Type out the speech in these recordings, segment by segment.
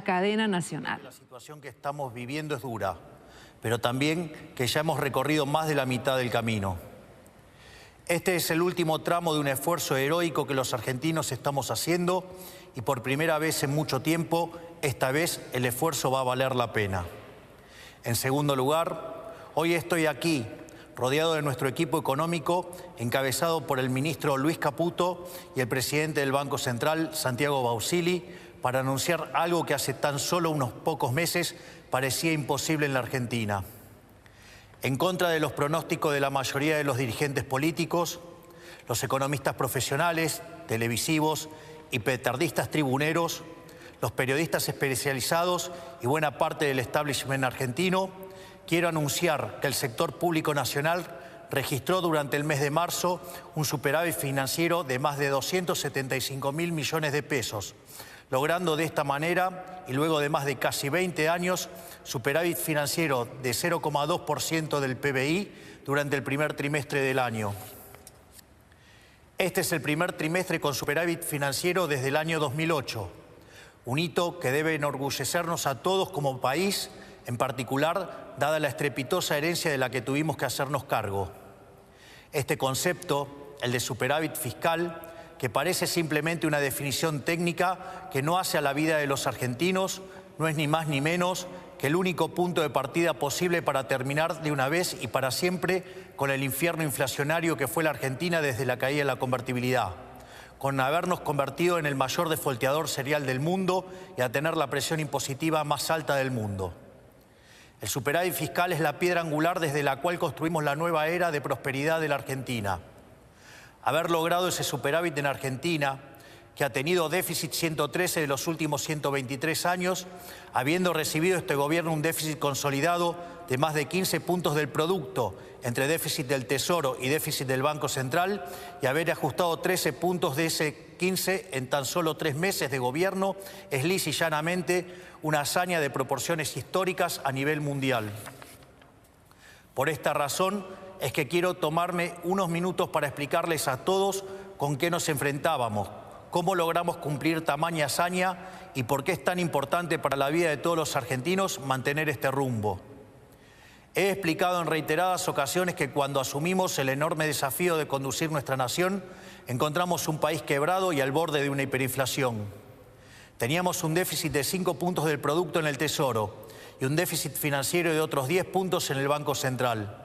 cadena nacional. La situación que estamos viviendo es dura, pero también que ya hemos recorrido más de la mitad del camino. Este es el último tramo de un esfuerzo heroico que los argentinos estamos haciendo y por primera vez en mucho tiempo, esta vez el esfuerzo va a valer la pena. En segundo lugar, hoy estoy aquí, rodeado de nuestro equipo económico, encabezado por el ministro Luis Caputo y el presidente del Banco Central, Santiago Bausili, para anunciar algo que hace tan solo unos pocos meses parecía imposible en la Argentina. En contra de los pronósticos de la mayoría de los dirigentes políticos, los economistas profesionales, televisivos y petardistas tribuneros, los periodistas especializados y buena parte del establishment argentino, quiero anunciar que el sector público nacional registró durante el mes de marzo un superávit financiero de más de 275.000 millones de pesos, logrando de esta manera, y luego de más de casi 20 años, superávit financiero de 0,2% del PBI durante el primer trimestre del año. Este es el primer trimestre con superávit financiero desde el año 2008, un hito que debe enorgullecernos a todos como país, en particular, dada la estrepitosa herencia de la que tuvimos que hacernos cargo. Este concepto, el de superávit fiscal, que parece simplemente una definición técnica que no hace a la vida de los argentinos, no es ni más ni menos que el único punto de partida posible para terminar de una vez y para siempre con el infierno inflacionario que fue la Argentina desde la caída de la convertibilidad, con habernos convertido en el mayor defolteador serial del mundo y a tener la presión impositiva más alta del mundo. El superávit fiscal es la piedra angular desde la cual construimos la nueva era de prosperidad de la Argentina. Haber logrado ese superávit en Argentina, que ha tenido déficit 113 de los últimos 123 años, habiendo recibido este gobierno un déficit consolidado de más de 15 puntos del producto, entre déficit del Tesoro y déficit del Banco Central, y haber ajustado 13 puntos de ese 15 en tan solo 3 meses de gobierno, es lisa y llanamente una hazaña de proporciones históricas a nivel mundial. Por esta razón es que quiero tomarme unos minutos para explicarles a todos con qué nos enfrentábamos, cómo logramos cumplir tamaña hazaña y por qué es tan importante para la vida de todos los argentinos mantener este rumbo. He explicado en reiteradas ocasiones que cuando asumimos el enorme desafío de conducir nuestra nación, encontramos un país quebrado y al borde de una hiperinflación. Teníamos un déficit de 5 puntos del producto en el Tesoro y un déficit financiero de otros 10 puntos en el Banco Central.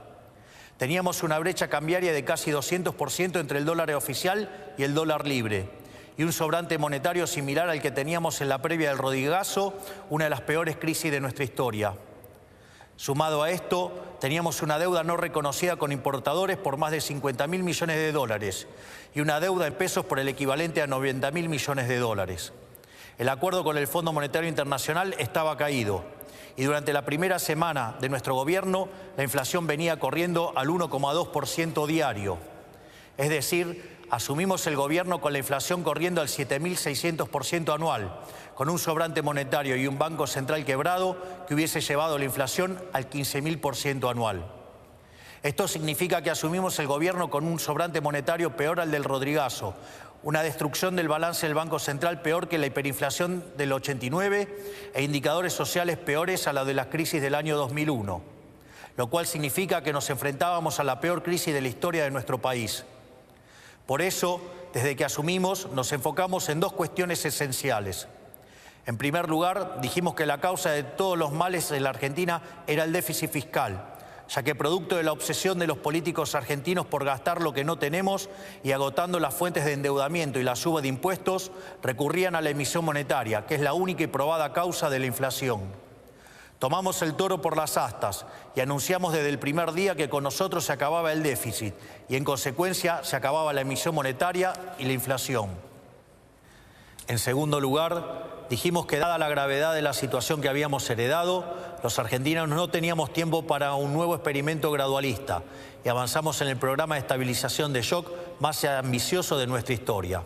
Teníamos una brecha cambiaria de casi 200% entre el dólar oficial y el dólar libre, y un sobrante monetario similar al que teníamos en la previa del Rodrigazo, una de las peores crisis de nuestra historia. Sumado a esto, teníamos una deuda no reconocida con importadores por más de 50.000 millones de dólares y una deuda en pesos por el equivalente a 90.000 millones de dólares. El acuerdo con el Fondo Monetario Internacional estaba caído y durante la primera semana de nuestro gobierno la inflación venía corriendo al 1,2% diario. Es decir, asumimos el gobierno con la inflación corriendo al 7.600% anual, con un sobrante monetario y un banco central quebrado que hubiese llevado la inflación al 15.000% anual. Esto significa que asumimos el gobierno con un sobrante monetario peor al del Rodrigazo, una destrucción del balance del Banco Central peor que la hiperinflación del 89 e indicadores sociales peores a la de la crisis del año 2001, lo cual significa que nos enfrentábamos a la peor crisis de la historia de nuestro país. Por eso, desde que asumimos, nos enfocamos en dos cuestiones esenciales. En primer lugar, dijimos que la causa de todos los males en la Argentina era el déficit fiscal, ya que producto de la obsesión de los políticos argentinos por gastar lo que no tenemos y agotando las fuentes de endeudamiento y la suba de impuestos, recurrían a la emisión monetaria, que es la única y probada causa de la inflación. Tomamos el toro por las astas y anunciamos desde el primer día que con nosotros se acababa el déficit y en consecuencia se acababa la emisión monetaria y la inflación. En segundo lugar, dijimos que dada la gravedad de la situación que habíamos heredado, los argentinos no teníamos tiempo para un nuevo experimento gradualista y avanzamos en el programa de estabilización de shock más ambicioso de nuestra historia.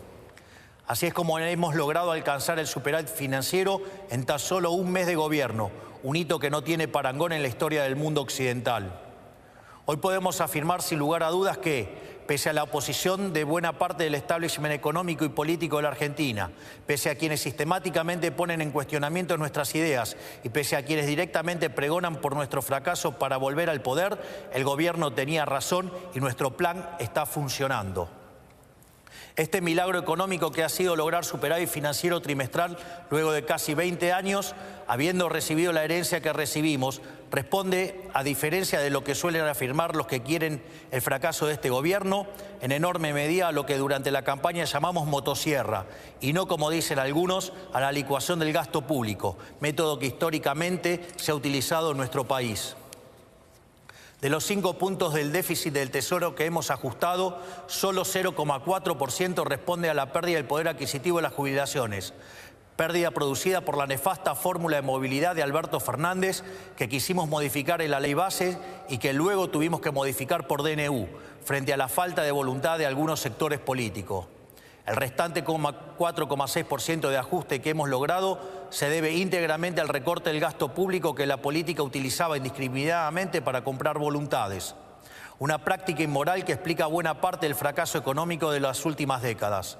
Así es como hemos logrado alcanzar el superávit financiero en tan solo un mes de gobierno, un hito que no tiene parangón en la historia del mundo occidental. Hoy podemos afirmar sin lugar a dudas que, pese a la oposición de buena parte del establishment económico y político de la Argentina, pese a quienes sistemáticamente ponen en cuestionamiento nuestras ideas y pese a quienes directamente pregonan por nuestro fracaso para volver al poder, el gobierno tenía razón y nuestro plan está funcionando. Este milagro económico que ha sido lograr superávit financiero trimestral luego de casi 20 años, habiendo recibido la herencia que recibimos, responde, a diferencia de lo que suelen afirmar los que quieren el fracaso de este gobierno, en enorme medida a lo que durante la campaña llamamos motosierra, y no, como dicen algunos, a la licuación del gasto público, método que históricamente se ha utilizado en nuestro país. De los 5 puntos del déficit del Tesoro que hemos ajustado, solo 0,4% responde a la pérdida del poder adquisitivo de las jubilaciones. Pérdida producida por la nefasta fórmula de movilidad de Alberto Fernández que quisimos modificar en la ley base y que luego tuvimos que modificar por DNU, frente a la falta de voluntad de algunos sectores políticos. El restante 4,6% de ajuste que hemos logrado se debe íntegramente al recorte del gasto público que la política utilizaba indiscriminadamente para comprar voluntades. Una práctica inmoral que explica buena parte del fracaso económico de las últimas décadas.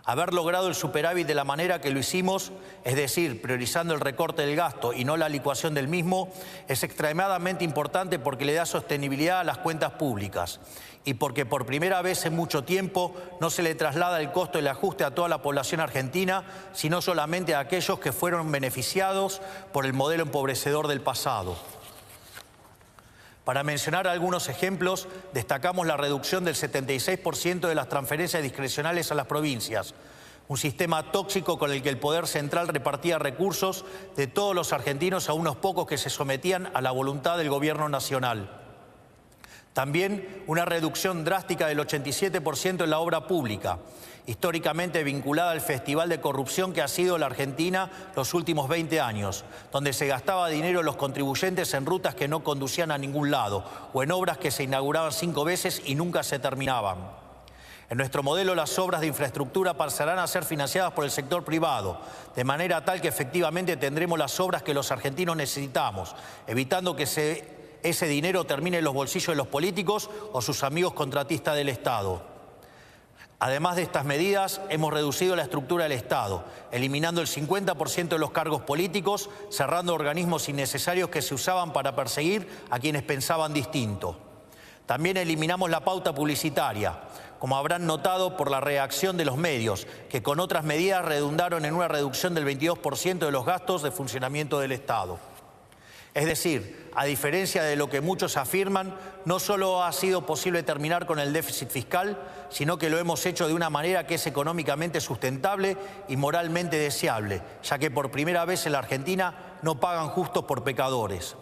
Haber logrado el superávit de la manera que lo hicimos, es decir, priorizando el recorte del gasto y no la licuación del mismo, es extremadamente importante porque le da sostenibilidad a las cuentas públicas y porque por primera vez en mucho tiempo no se le traslada el costo del ajuste a toda la población argentina, sino solamente a aquellos que fueron beneficiados por el modelo empobrecedor del pasado. Para mencionar algunos ejemplos, destacamos la reducción del 76% de las transferencias discrecionales a las provincias, un sistema tóxico con el que el Poder Central repartía recursos de todos los argentinos a unos pocos que se sometían a la voluntad del Gobierno Nacional. También una reducción drástica del 87% en la obra pública, históricamente vinculada al festival de corrupción que ha sido la Argentina los últimos 20 años, donde se gastaba dinero los contribuyentes en rutas que no conducían a ningún lado o en obras que se inauguraban 5 veces y nunca se terminaban. En nuestro modelo, las obras de infraestructura pasarán a ser financiadas por el sector privado, de manera tal que efectivamente tendremos las obras que los argentinos necesitamos, evitando que ese dinero termine en los bolsillos de los políticos o sus amigos contratistas del Estado. Además de estas medidas, hemos reducido la estructura del Estado, eliminando el 50% de los cargos políticos, cerrando organismos innecesarios que se usaban para perseguir a quienes pensaban distinto. También eliminamos la pauta publicitaria, como habrán notado por la reacción de los medios, que con otras medidas redundaron en una reducción del 22% de los gastos de funcionamiento del Estado. Es decir, a diferencia de lo que muchos afirman, no solo ha sido posible terminar con el déficit fiscal, sino que lo hemos hecho de una manera que es económicamente sustentable y moralmente deseable, ya que por primera vez en la Argentina no pagan justos por pecadores.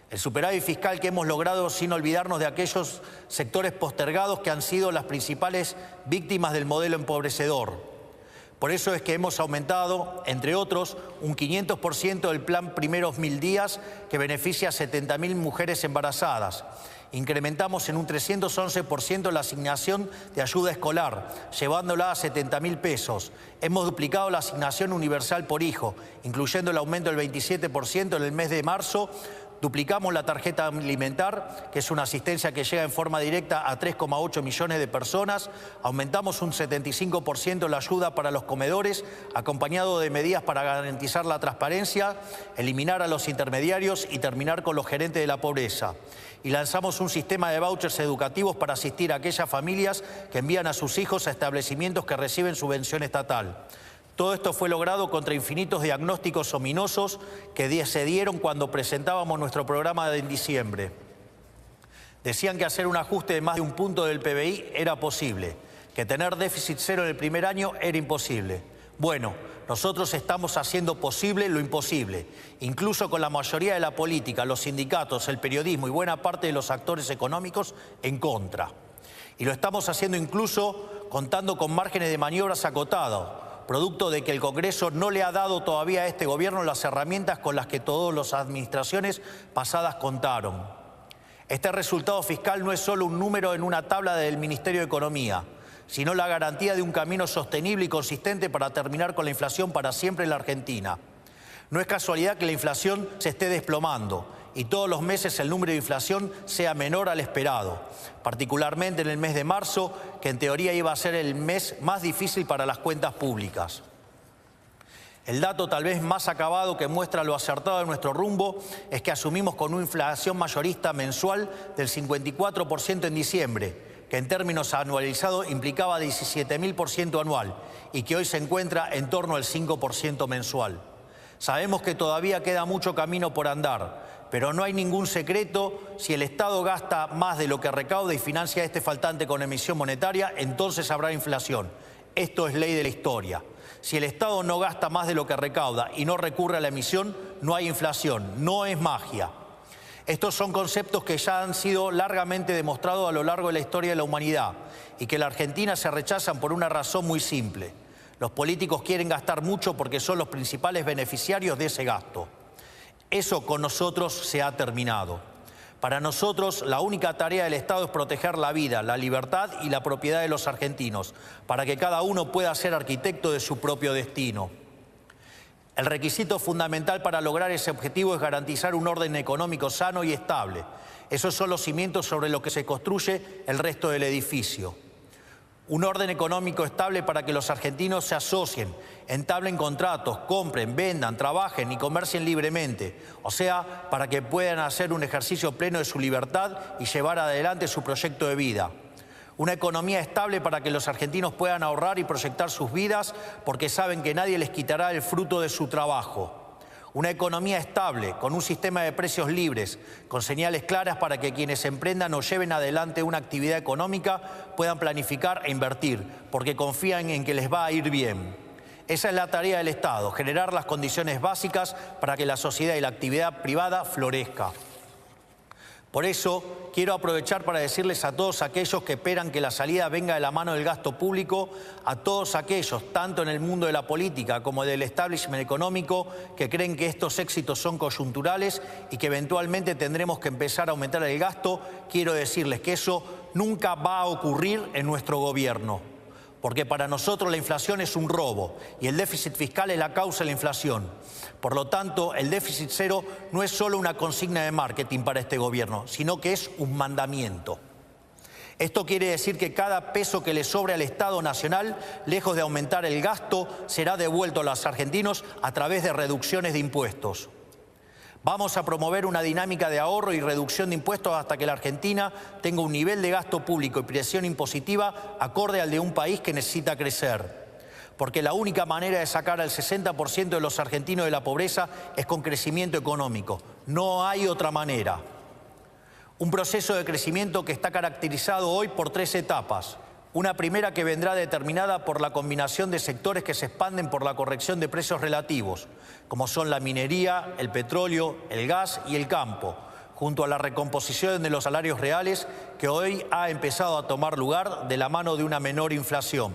El superávit fiscal que hemos logrado sin olvidarnos de aquellos sectores postergados que han sido las principales víctimas del modelo empobrecedor. Por eso es que hemos aumentado, entre otros, un 500% del plan Primeros 1000 días que beneficia a 70.000 mujeres embarazadas. Incrementamos en un 311% la asignación de ayuda escolar, llevándola a 70.000 pesos. Hemos duplicado la asignación universal por hijo, incluyendo el aumento del 27% en el mes de marzo. Duplicamos la tarjeta alimentar, que es una asistencia que llega en forma directa a 3,8 millones de personas. Aumentamos un 75% la ayuda para los comedores, acompañado de medidas para garantizar la transparencia, eliminar a los intermediarios y terminar con los gerentes de la pobreza. Y lanzamos un sistema de vouchers educativos para asistir a aquellas familias que envían a sus hijos a establecimientos que reciben subvención estatal. Todo esto fue logrado contra infinitos diagnósticos ominosos que se dieron cuando presentábamos nuestro programa en diciembre. Decían que hacer un ajuste de más de 1 punto del PBI era posible, que tener déficit cero en el primer año era imposible. Bueno, nosotros estamos haciendo posible lo imposible, incluso con la mayoría de la política, los sindicatos, el periodismo y buena parte de los actores económicos en contra. Y lo estamos haciendo incluso contando con márgenes de maniobras acotados, producto de que el Congreso no le ha dado todavía a este gobierno las herramientas con las que todas las administraciones pasadas contaron. Este resultado fiscal no es solo un número en una tabla del Ministerio de Economía, sino la garantía de un camino sostenible y consistente para terminar con la inflación para siempre en la Argentina. No es casualidad que la inflación se esté desplomando y todos los meses el número de inflación sea menor al esperado, particularmente en el mes de marzo, que en teoría iba a ser el mes más difícil para las cuentas públicas. El dato tal vez más acabado que muestra lo acertado de nuestro rumbo es que asumimos con una inflación mayorista mensual del 54% en diciembre, que en términos anualizados implicaba 17.000% anual y que hoy se encuentra en torno al 5% mensual. Sabemos que todavía queda mucho camino por andar, pero no hay ningún secreto: si el Estado gasta más de lo que recauda y financia este faltante con emisión monetaria, entonces habrá inflación. Esto es ley de la historia. Si el Estado no gasta más de lo que recauda y no recurre a la emisión, no hay inflación, no es magia. Estos son conceptos que ya han sido largamente demostrados a lo largo de la historia de la humanidad y que en la Argentina se rechazan por una razón muy simple. Los políticos quieren gastar mucho porque son los principales beneficiarios de ese gasto. Eso con nosotros se ha terminado. Para nosotros, la única tarea del Estado es proteger la vida, la libertad y la propiedad de los argentinos, para que cada uno pueda ser arquitecto de su propio destino. El requisito fundamental para lograr ese objetivo es garantizar un orden económico sano y estable. Esos son los cimientos sobre los que se construye el resto del edificio. Un orden económico estable para que los argentinos se asocien, entablen contratos, compren, vendan, trabajen y comercien libremente. O sea, para que puedan hacer un ejercicio pleno de su libertad y llevar adelante su proyecto de vida. Una economía estable para que los argentinos puedan ahorrar y proyectar sus vidas porque saben que nadie les quitará el fruto de su trabajo. Una economía estable, con un sistema de precios libres, con señales claras para que quienes emprendan o lleven adelante una actividad económica puedan planificar e invertir, porque confían en que les va a ir bien. Esa es la tarea del Estado: generar las condiciones básicas para que la sociedad y la actividad privada florezca. Por eso, quiero aprovechar para decirles a todos aquellos que esperan que la salida venga de la mano del gasto público, a todos aquellos, tanto en el mundo de la política como del establishment económico, que creen que estos éxitos son coyunturales y que eventualmente tendremos que empezar a aumentar el gasto, quiero decirles que eso nunca va a ocurrir en nuestro gobierno. Porque para nosotros la inflación es un robo y el déficit fiscal es la causa de la inflación. Por lo tanto, el déficit cero no es solo una consigna de marketing para este gobierno, sino que es un mandamiento. Esto quiere decir que cada peso que le sobre al Estado Nacional, lejos de aumentar el gasto, será devuelto a los argentinos a través de reducciones de impuestos. Vamos a promover una dinámica de ahorro y reducción de impuestos hasta que la Argentina tenga un nivel de gasto público y presión impositiva acorde al de un país que necesita crecer. Porque la única manera de sacar al 60% de los argentinos de la pobreza es con crecimiento económico. No hay otra manera. Un proceso de crecimiento que está caracterizado hoy por 3 etapas. Una primera que vendrá determinada por la combinación de sectores que se expanden por la corrección de precios relativos, como son la minería, el petróleo, el gas y el campo, junto a la recomposición de los salarios reales que hoy ha empezado a tomar lugar de la mano de una menor inflación.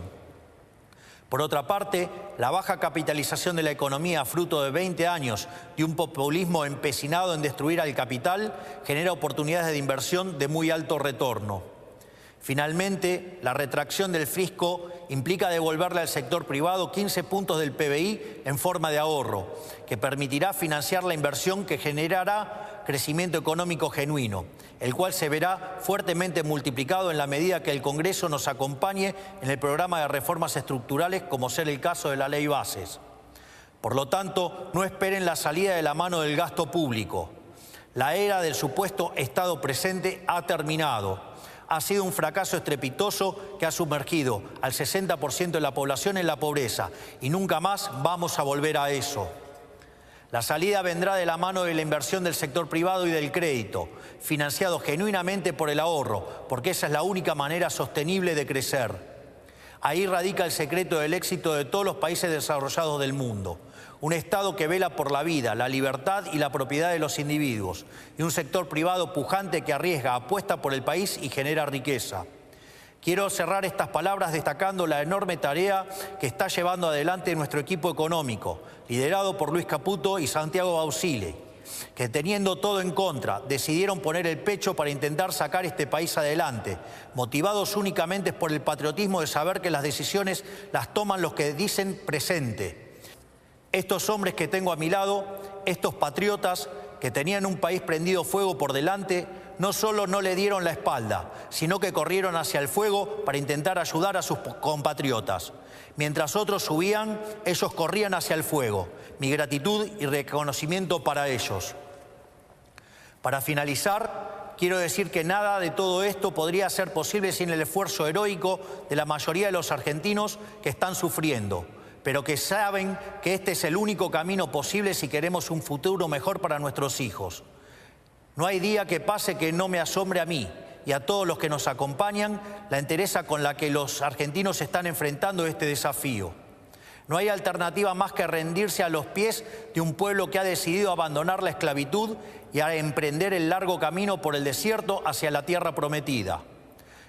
Por otra parte, la baja capitalización de la economía, fruto de 20 años de un populismo empecinado en destruir al capital, genera oportunidades de inversión de muy alto retorno. Finalmente, la retracción del fisco implica devolverle al sector privado 15 puntos del PBI en forma de ahorro, que permitirá financiar la inversión que generará crecimiento económico genuino, el cual se verá fuertemente multiplicado en la medida que el Congreso nos acompañe en el programa de reformas estructurales, como ser el caso de la Ley Bases. Por lo tanto, no esperen la salida de la mano del gasto público. La era del supuesto Estado presente ha terminado. Ha sido un fracaso estrepitoso que ha sumergido al 60% de la población en la pobreza y nunca más vamos a volver a eso. La salida vendrá de la mano de la inversión del sector privado y del crédito, financiado genuinamente por el ahorro, porque esa es la única manera sostenible de crecer. Ahí radica el secreto del éxito de todos los países desarrollados del mundo. Un Estado que vela por la vida, la libertad y la propiedad de los individuos, y un sector privado pujante que arriesga, apuesta por el país y genera riqueza. Quiero cerrar estas palabras destacando la enorme tarea que está llevando adelante nuestro equipo económico, liderado por Luis Caputo y Santiago Bausile, que teniendo todo en contra, decidieron poner el pecho para intentar sacar este país adelante, motivados únicamente por el patriotismo de saber que las decisiones las toman los que dicen presente. Estos hombres que tengo a mi lado, estos patriotas, que tenían un país prendido fuego por delante, no solo no le dieron la espalda, sino que corrieron hacia el fuego para intentar ayudar a sus compatriotas. Mientras otros subían, ellos corrían hacia el fuego. Mi gratitud y reconocimiento para ellos. Para finalizar, quiero decir que nada de todo esto podría ser posible sin el esfuerzo heroico de la mayoría de los argentinos que están sufriendo, pero que saben que este es el único camino posible si queremos un futuro mejor para nuestros hijos. No hay día que pase que no me asombre a mí y a todos los que nos acompañan la entereza con la que los argentinos están enfrentando este desafío. No hay alternativa más que rendirse a los pies de un pueblo que ha decidido abandonar la esclavitud y a emprender el largo camino por el desierto hacia la tierra prometida.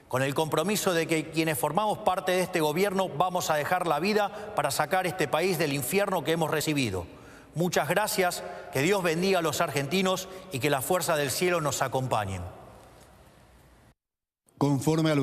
Con el compromiso de que quienes formamos parte de este gobierno vamos a dejar la vida para sacar este país del infierno que hemos recibido. Muchas gracias, que Dios bendiga a los argentinos y que las fuerzas del cielo nos acompañen. Conforme a lo